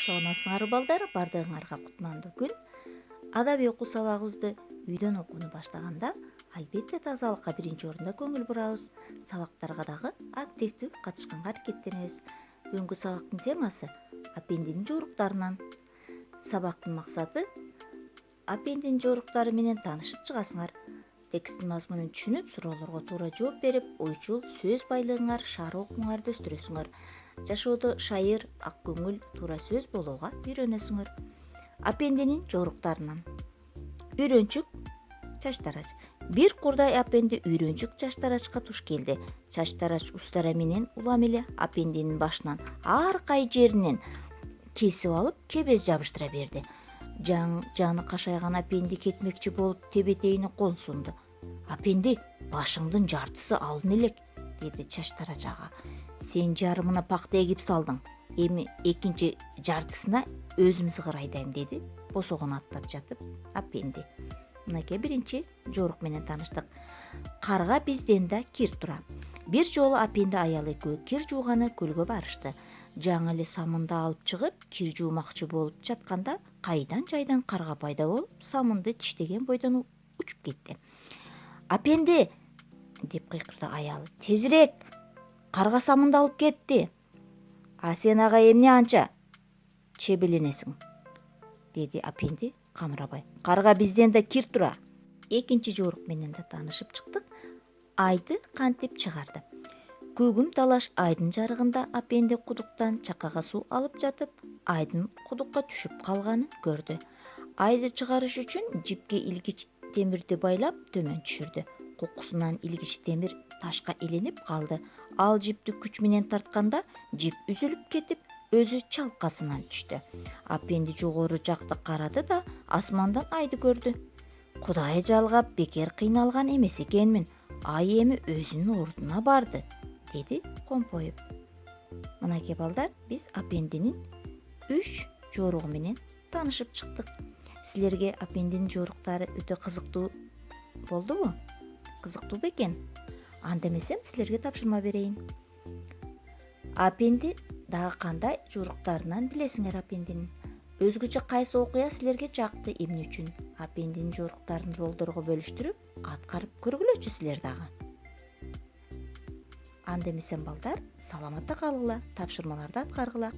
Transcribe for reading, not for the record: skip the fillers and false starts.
Саламатсыңарбы балдар, бардыгыңарга кутмандуу күн. Адабий окуу сабагыбызды үйдөн окууну баштаганда, албетте тазалыкка биринчи орунда көңүл бурабыз. Сабактарга дагы активдүү катышканга аракеттенебиз. Бүгүнкү сабактын темасы аппендинин жоруктарынан. Сабактын максаты аппендинин жоруктары менен таанышып чыгасыңар. Тексттин мазмунун түшүнүп, суроолорго туура жооп берип, ойчул сөз байлыгыңар, шаар окууңарды өстүрөсүңөр. Жашоодо шайыр, ак көңүл, туура сөз болууга үйрөнөсүңөр. Аппендинин жоруктарынан. Үйрөнчүк, чачтарач. Бир курдай аппенди үйрөнчүк чачтарачка туш келди. Чачтарач устара менен улам эле аппендинин башынан ар кай жеринен кесип алып, кебез жабыштыра берди. Жаны кашайган аппенди кетмекчи болуп тебетейине кол сунду. «Аппенди, башыңдын жартысы алын элек», деди чачтарач ага. «Сен жарымына пакта эгип салдың. Эми экинчи жартысына өзүм зыгыр айдайм», деди босогон аттап жатып аппенди. Мынакей биринчи жорук менен тааныштык. Карга бизден да кир тура. Бир жолу аппенди аял экөө кир жууганы көлгө барышты. Жаңы эле самынды алып чыгып, кир жуумакчы болуп жатканда, кайдан жайдан карга пайда болуп, самынды тиштеген бойдон учуп кетти. «Аппенди!» деп кыйкырды аял. «Тезирээк! Карга самынды алып кетти!» «А сен ага эмне анча чебеленесиң?» деди аппенди камырабай. «Карга бизден да кир тура». Экинчи жорук менен да таанышып чыктык. Айды кантип чыгарды. Көгүм талаш айдын жарыгында аппенди кудуктан чакага суу алып жатып, айдын кудукка түшүп калганын көрдү. Айды чыгарыш үчүн жипке илгич темирди байлап төмөн түшүрдү. Кокусунан илгич темир ташка иленип калды. Ал жипти күч менен тартканда жип үзүлүп кетип, өзү чалкасынан түштү. Аппенди жогору жакты карады да асмандан айды көрдү. «Кудай жалгап, бекер кыйналган эмес экенмин. Ай эми өзүнүн ордуна барды», деди компоюп. Мынакей балдар, биз аппендинин 3 жоругу менен таанышып чыктык. Силерге аппендинин жоруктары өтө кызыктуу болдубу? Кызыктуу бекен? Анда эмесем силерге тапшырма берейин. Аппенди дагы кандай жоруктарынан билесиңер аппендинин? Өзгөчө кайсы окуя силерге жакты, эмне үчүн? Аппендинин жоруктарын ролдорго бөлүштүрүп, аткарып көргүлөчү силер дагы. Анда эмесем балдар, саламатта калгыла, тапшырмаларды аткаргыла.